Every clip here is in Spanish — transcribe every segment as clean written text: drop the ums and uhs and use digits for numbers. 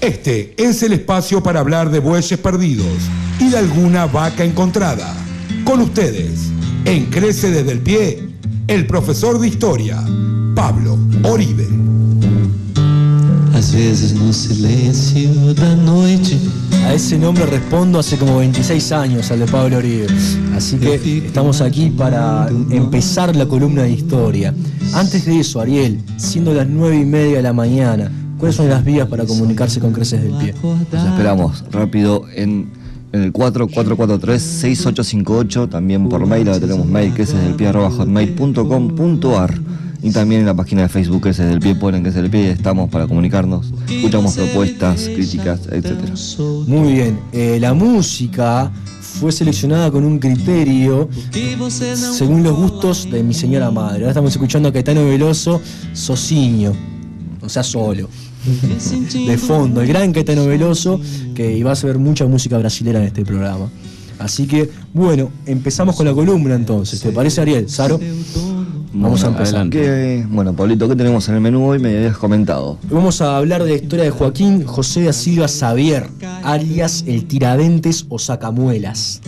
Este es el espacio para hablar de bueyes perdidos y de alguna vaca encontrada. Con ustedes, en Crece desde el Pie, el profesor de historia, Pablo Oribe. Às vezes no silêncio da noite. A ese nombre respondo hace como 26 años, al de Pablo Oribe. Así que estamos aquí para empezar la columna de historia. Antes de eso, Ariel, siendo las 9:30 de la mañana, ¿cuáles son las vías para comunicarse con Creces del Pie? Los esperamos rápido en el 4443-6858, también por mail, ahora tenemos mail crecesdelpie@hotmail.com.ar, y también en la página de Facebook Creces del Pie, ponen Creces del Pie y estamos para comunicarnos, escuchamos propuestas, críticas, etc. Muy bien, la música fue seleccionada con un criterio según los gustos de mi señora madre. Ahora estamos escuchando a Caetano Veloso, Sociño, o sea, solo. De fondo, el gran Caetano Veloso, que iba a ver mucha música brasilera en este programa. Así que, bueno, empezamos con la columna entonces. ¿Te parece, Ariel? ¿Saro? Vamos a empezar. Bueno, Pablito, ¿qué tenemos en el menú hoy? Me habías comentado. Vamos a hablar de la historia de Joaquín José da Silva Xavier, alias el Tiradentes o Sacamuelas.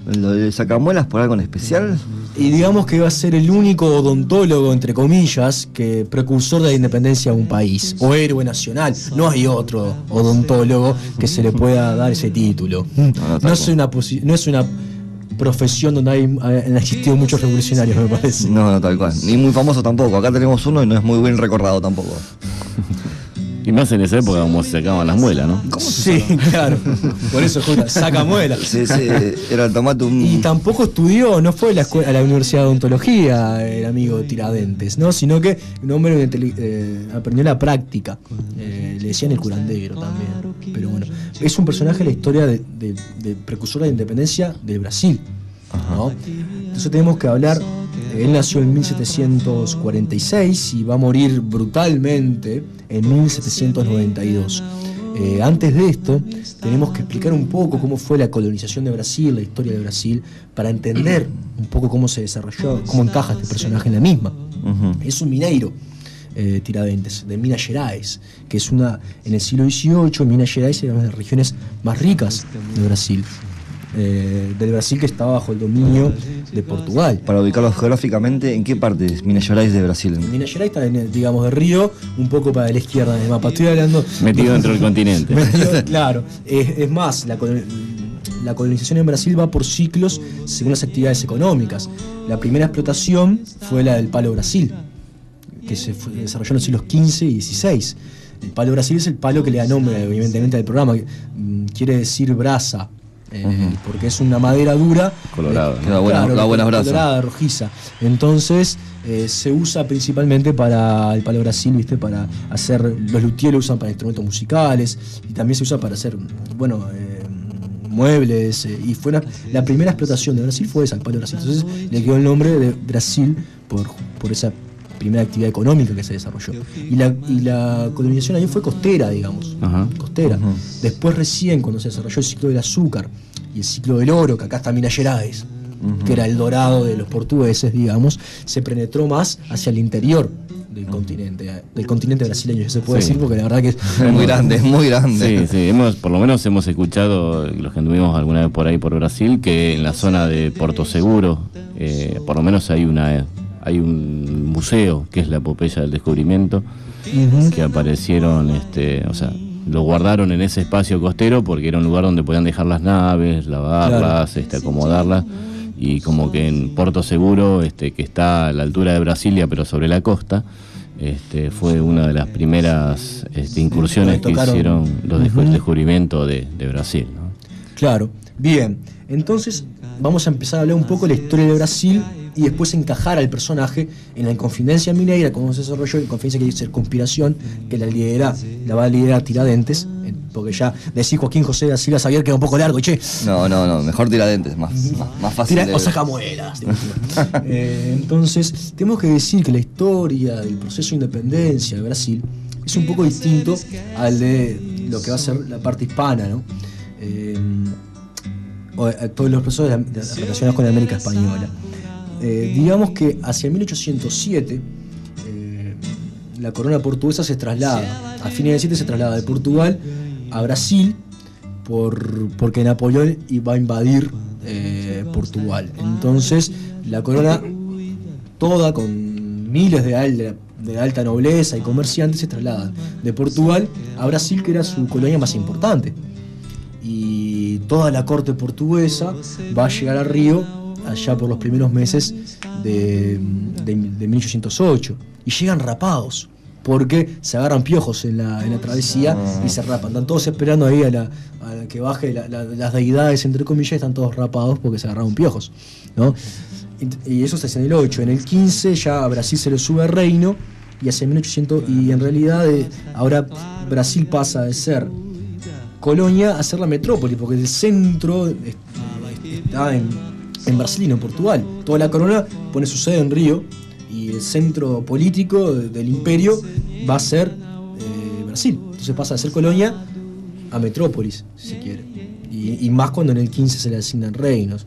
¿Lo de Sacamuelas por algo en especial? Y digamos que va a ser el único odontólogo, entre comillas, que precursor de la independencia de un país, o héroe nacional. No hay otro odontólogo que se le pueda dar ese título. No es una profesión donde han existido muchos revolucionarios, me parece. No, tal cual. Ni muy famoso tampoco. Acá tenemos uno y no es muy bien recordado tampoco. Y más en esa época como se sacaban las muelas, ¿no? Sí, claro. Por eso saca muelas. Sí, era el tomate un... Y tampoco estudió, no fue a la Universidad de Odontología el amigo Tiradentes, ¿no? Sino que un hombre aprendió la práctica. Le decían el curandero también. Pero bueno, es un personaje de la historia de precursor de la independencia del Brasil, ¿no? Entonces tenemos que hablar. Él nació en 1746 y va a morir brutalmente en 1792. Antes de esto, tenemos que explicar un poco cómo fue la colonización de Brasil, la historia de Brasil, para entender un poco cómo se desarrolló, cómo encaja este personaje en la misma. Es un mineiro, Tiradentes, de Minas Gerais, que es en el siglo XVIII, Minas Gerais era una de las regiones más ricas de Brasil. Del Brasil, que estaba bajo el dominio de Portugal. Para ubicarlos geográficamente, ¿en qué parte es Minas Gerais de Brasil? Minas Gerais está, digamos, de Río, un poco para la izquierda del mapa. Estoy hablando... Metido dentro del continente. Claro. Es más, la colonización en Brasil va por ciclos según las actividades económicas. La primera explotación fue la del Palo Brasil, que se desarrolló en los siglos XV y XVI. El Palo Brasil es el palo que le da nombre, evidentemente, al programa, que quiere decir brasa. Porque es una madera dura, colorada, que da buenas brasas, colorada, rojiza. Entonces se usa principalmente para el Palo Brasil, ¿viste? Para hacer, los luthiers lo usan para instrumentos musicales y también se usa para hacer, muebles. Y fue la primera explotación de Brasil fue esa, el Palo Brasil. Entonces le quedó el nombre de Brasil por esa primera actividad económica que se desarrolló. Y la colonización ahí fue costera, digamos. Costera. Después recién, cuando se desarrolló el ciclo del azúcar y el ciclo del oro, que acá está Minas Gerais, que era el dorado de los portugueses, digamos, se penetró más hacia el interior del continente brasileño, ya se puede decir, porque la verdad que es muy grande, muy grande. Sí, por lo menos hemos escuchado, los que anduvimos alguna vez por ahí por Brasil, que en la zona de Porto Seguro, por lo menos hay un museo que es la epopeya del descubrimiento, que aparecieron, lo guardaron en ese espacio costero porque era un lugar donde podían dejar las naves, lavarlas, acomodarlas, y como que en Porto Seguro, que está a la altura de Brasilia pero sobre la costa, fue una de las primeras incursiones que hicieron los descubrimientos de Brasil, ¿no? Claro, bien, entonces vamos a empezar a hablar un poco de la historia de Brasil y después encajar al personaje en la Inconfidencia Mineira, cómo se desarrolló. Inconfidencia quiere decir conspiración, que la va a liderar Tiradentes, porque ya decir Joaquín José da Silva Xavier queda un poco largo, che. No, mejor Tiradentes, más fácil. O Sacamuelas. Entonces, tenemos que decir que la historia del proceso de independencia de Brasil es un poco distinto al de lo que va a ser la parte hispana, ¿no? Todos los procesos relacionados con la América Española. Digamos que hacia 1807 la corona portuguesa se traslada, a fines del 7 se traslada de Portugal a Brasil porque Napoleón iba a invadir Portugal. Entonces la corona toda con miles de alta nobleza y comerciantes se trasladan de Portugal a Brasil, que era su colonia más importante. Y toda la corte portuguesa va a llegar a Río allá por los primeros meses de 1808 y llegan rapados porque se agarran piojos en la travesía y se rapan. Están todos esperando ahí a que baje las deidades, entre comillas, y están todos rapados porque se agarraron piojos, ¿no? Y eso se hace en el 8. En el 15 ya a Brasil se le sube el reino y hacia 1800, y en realidad ahora Brasil pasa de ser colonia a ser la metrópoli, porque el centro está en Brasil y no en Portugal. Toda la corona pone su sede en Río y el centro político del imperio va a ser Brasil. Entonces pasa de ser colonia a metrópolis, si se quiere. Y más cuando en el 15 se le asignan reinos.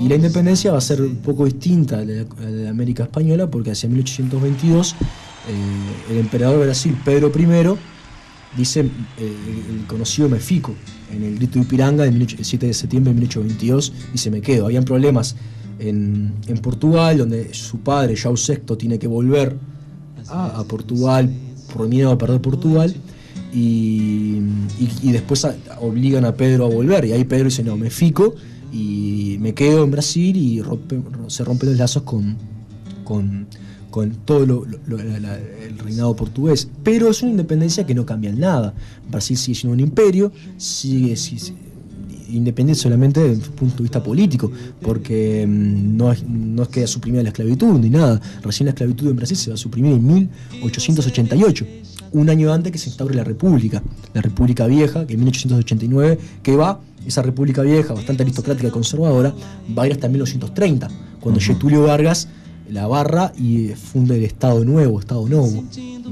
Y la independencia va a ser un poco distinta a la América española, porque hacia 1822 el emperador de Brasil, Pedro I, dice el conocido Me Fico, en el grito de Ipiranga del 7 de septiembre de 1822, dice: me quedo. Habían problemas en Portugal, donde su padre, João VI, tiene que volver a Portugal por miedo a perder Portugal, y después obligan a Pedro a volver, y ahí Pedro dice: no, me fico y me quedo en Brasil, y se rompen los lazos con todo el reinado portugués. Pero es una independencia que no cambia en nada. Brasil sigue siendo un imperio, sigue independiente solamente desde el punto de vista político, porque no es que haya suprimida la esclavitud ni nada. Recién la esclavitud en Brasil se va a suprimir en 1888, un año antes que se instaure la República Vieja, que en 1889, esa República Vieja, bastante aristocrática y conservadora, va a ir hasta 1930, cuando Getúlio Vargas la barra y funda el Estado Novo.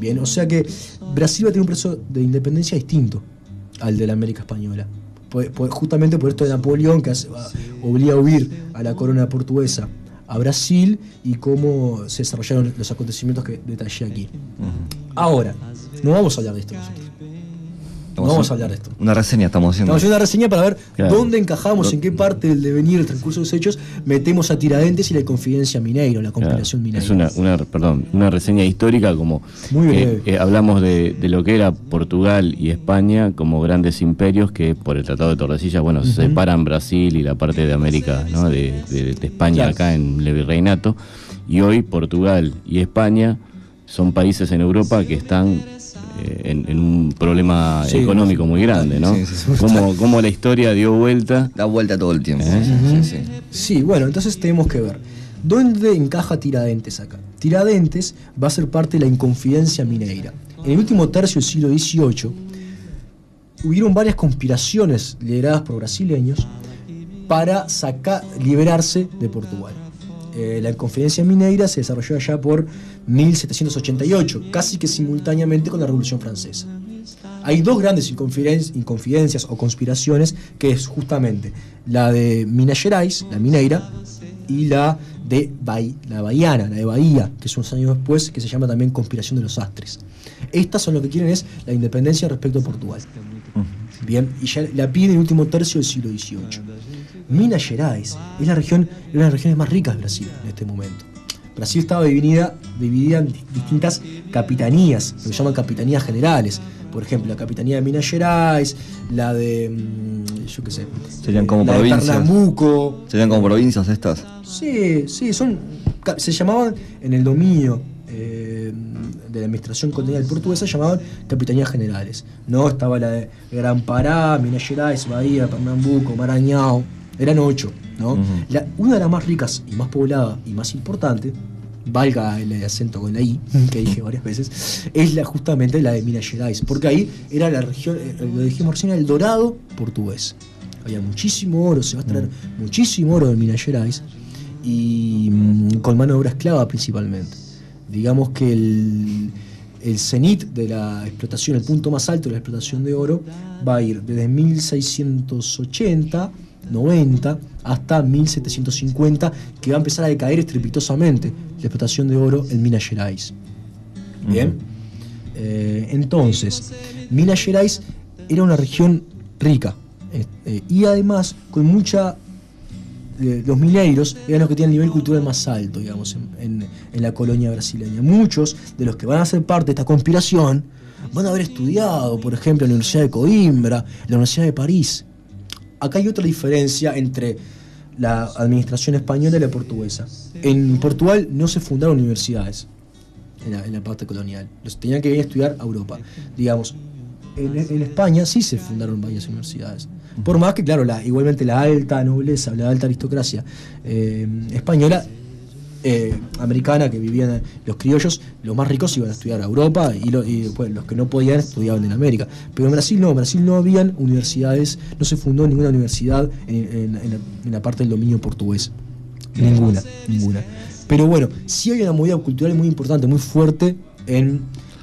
Bien, o sea que Brasil va a tener un proceso de independencia distinto al de la América Española. Justamente por esto de Napoleón, que obliga a huir a la corona portuguesa a Brasil, y cómo se desarrollaron los acontecimientos que detallé aquí. Ahora, no vamos a hablar de esto nosotros. Vamos a hablar de esto. Una reseña estamos haciendo. Estamos haciendo una reseña para ver Claro. dónde encajamos, en qué parte del devenir, el transcurso de los hechos, metemos a Tiradentes y la Confidencia Mineiro, la conspiración Claro, Mineiro. es una reseña histórica, como Muy breve. hablamos de lo que era Portugal y España como grandes imperios que por el Tratado de Tordesillas, bueno, se separan Brasil y la parte de América, ¿no? de España, Claro. acá en el virreinato, y hoy Portugal y España son países en Europa que están en un problema Sí, económico muy grande, ¿no? Sí, sí, sí. Como la historia dio vuelta. Da vuelta todo el tiempo. Sí. Sí, bueno, entonces tenemos que ver dónde encaja Tiradentes acá. Tiradentes va a ser parte de la Inconfidencia Mineira. En el último tercio del siglo XVIII hubieron varias conspiraciones lideradas por brasileños para liberarse de Portugal. La Inconfidencia Mineira se desarrolló allá por 1788, casi que simultáneamente con la Revolución Francesa. Hay dos grandes inconfidencias o conspiraciones, que es justamente la de Minas Gerais, la Mineira, y la de la Bahiana, la de Bahía, que es unos años después, que se llama también Conspiración de los Astres. Estas son lo que quieren es la independencia respecto a Portugal. Bien, y ya la piden en el último tercio del siglo XVIII. Minas Gerais es una de las regiones más ricas de Brasil en este momento. Brasil estaba dividida en distintas capitanías, lo que llaman capitanías generales. Por ejemplo, la capitanía de Minas Gerais, la de, yo qué sé, Serían como la provincias. de Pernambuco. ¿Serían como provincias estas? Sí, se llamaban en el dominio de la administración colonial portuguesa, se llamaban capitanías generales. No estaba la de Gran Pará, Minas Gerais, Bahía, Pernambuco, Maranhão. Eran 8, ¿no? Una de las más ricas y más poblada y más importante, valga el acento con la I, que dije varias veces, es justamente la de Minas Gerais, porque ahí era la región, lo dijimos recién, el dorado portugués. Había muchísimo oro, se va a extraer muchísimo oro de Minas Gerais, y con mano de obra esclava principalmente. Digamos que el cenit de la explotación, el punto más alto de la explotación de oro, va a ir desde 1680, 90 hasta 1750, que va a empezar a decaer estrepitosamente la explotación de oro en Minas Gerais. Bien. Entonces, Minas Gerais era una región rica y además con mucha... los mineiros eran los que tenían el nivel cultural más alto, digamos, en la colonia brasileña. Muchos de los que van a ser parte de esta conspiración van a haber estudiado, por ejemplo, en la Universidad de Coimbra, la Universidad de París. Acá hay otra diferencia entre la administración española y la portuguesa. En Portugal no se fundaron universidades en la parte colonial. Los tenían que venir a estudiar a Europa. Digamos, en España sí se fundaron varias universidades. Por más que, claro, igualmente la alta nobleza, la alta aristocracia española, americana, que vivían los criollos, los más ricos iban a estudiar a Europa y después los que no podían estudiaban en América. Pero en Brasil no habían universidades, no se fundó ninguna universidad en la parte del dominio portugués. Ninguna. Pero bueno, sí hay una movida cultural muy importante, muy fuerte en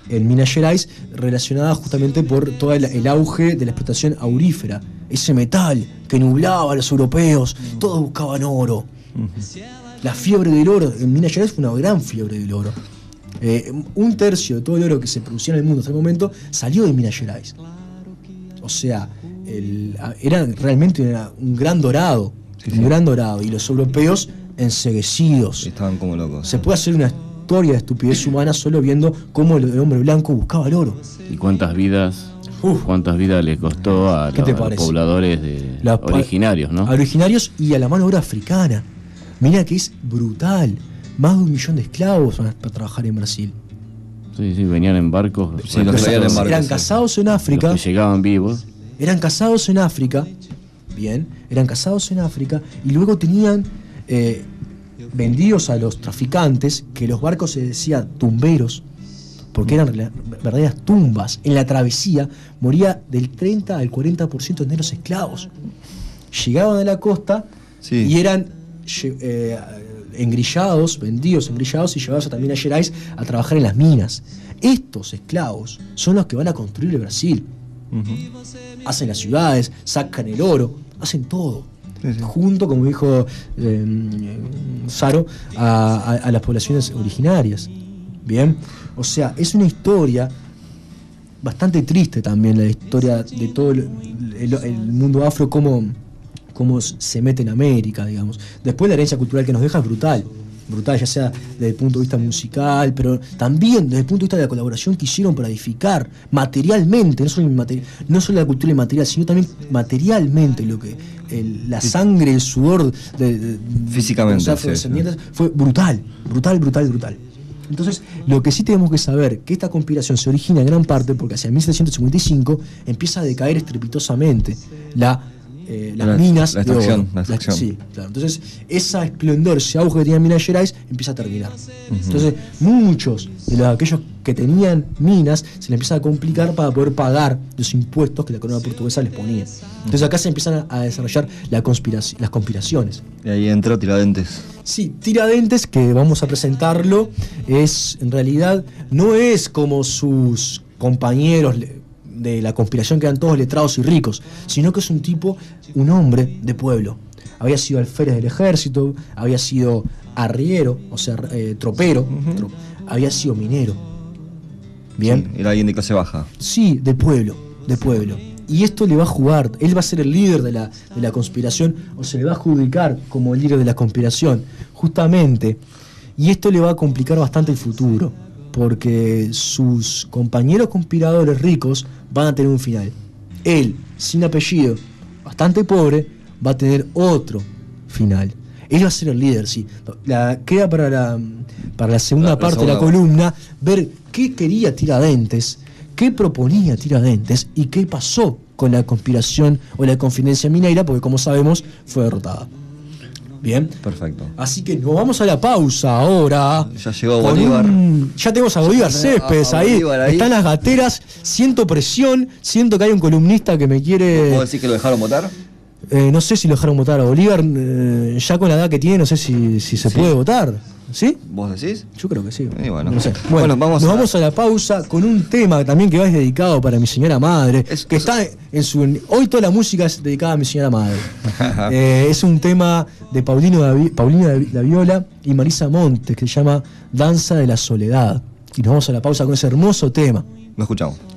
Minas Gerais, relacionada justamente por todo el auge de la explotación aurífera. Ese metal que nublaba a los europeos, todos buscaban oro. La fiebre del oro en Minas Gerais fue una gran fiebre del oro. 1/3 de todo el oro que se producía en el mundo hasta el momento salió de Minas Gerais. O sea, era realmente un gran dorado. Gran dorado. Y los europeos enceguecidos. Estaban como locos. Se puede hacer una historia de estupidez humana solo viendo cómo el hombre blanco buscaba el oro. ¿Y cuántas vidas le costó a los pobladores originarios, ¿no? A originarios y a la mano de obra africana. Mira que es brutal. Más de 1 millón de esclavos para trabajar en Brasil. Sí, venían en barcos. Sí, los traían en barcos. Eran casados en África. Los que llegaban vivos. Eran casados en África. Bien. Eran casados en África y luego tenían vendidos a los traficantes, que los barcos se decía tumberos, porque eran verdaderas tumbas. En la travesía moría del 30 al 40% de negros esclavos. Llegaban a la costa y eran vendidos engrillados y llevados también a Gerais a trabajar en las minas. Estos esclavos son los que van a construir el Brasil. Hacen las ciudades, sacan el oro, hacen todo. Junto, como dijo Saro, a las poblaciones originarias. Bien, o sea, es una historia bastante triste también, la historia de todo el mundo afro, cómo se mete en América, digamos. Después la herencia cultural que nos deja es brutal, ya sea desde el punto de vista musical, pero también desde el punto de vista de la colaboración que hicieron para edificar materialmente, no solo la cultura inmaterial, sino también materialmente, la sangre, el sudor de físicamente, los afrodescendientes fue brutal. Entonces, lo que sí tenemos que saber, que esta conspiración se origina en gran parte porque hacia 1755 empieza a decaer estrepitosamente las minas de oro. La extracción. Sí, claro. Entonces, ese esplendor, ese auge que tenía Minas Gerais empieza a terminar. Entonces, muchos de aquellos que tenían minas se les empieza a complicar para poder pagar los impuestos que la corona portuguesa les ponía. Entonces, acá se empiezan a desarrollar las conspiraciones. Y ahí entra Tiradentes. Sí, Tiradentes, que vamos a presentarlo, en realidad no es como sus compañeros de la conspiración, que eran todos letrados y ricos, sino que es un hombre de pueblo. Había sido alférez del ejército, había sido arriero, o sea, tropero, había sido minero. Bien. Sí, era alguien de clase baja. Sí, de pueblo. Y esto le va a jugar, él va a ser el líder de la conspiración, o se le va a adjudicar como el líder de la conspiración, justamente. Y esto le va a complicar bastante el futuro, porque sus compañeros conspiradores ricos van a tener un final. Él, sin apellido, bastante pobre, va a tener otro final. Él va a ser el líder, sí. Queda para la segunda parte de la columna ver qué quería Tiradentes, qué proponía Tiradentes y qué pasó con la conspiración o la confidencia mineira, porque como sabemos fue derrotada. Bien. Perfecto. Así que nos vamos a la pausa ahora. Ya llegó Bolívar. Ya tenemos a Bolívar Céspedes ahí. Están las gateras. Siento presión. Siento que hay un columnista que me quiere. ¿Puedo decir que lo dejaron votar? No sé si lo dejaron votar a Bolívar. Ya con la edad que tiene, no sé si se puede votar. ¿Sí? ¿Vos decís? Yo creo que sí. Bueno, no sé. Bueno, nos vamos a la pausa con un tema también que va dedicado para mi señora madre. Hoy toda la música es dedicada a mi señora madre. Es un tema de Paulina La Viola y Marisa Montes que se llama Danza de la Soledad. Y nos vamos a la pausa con ese hermoso tema. Nos escuchamos.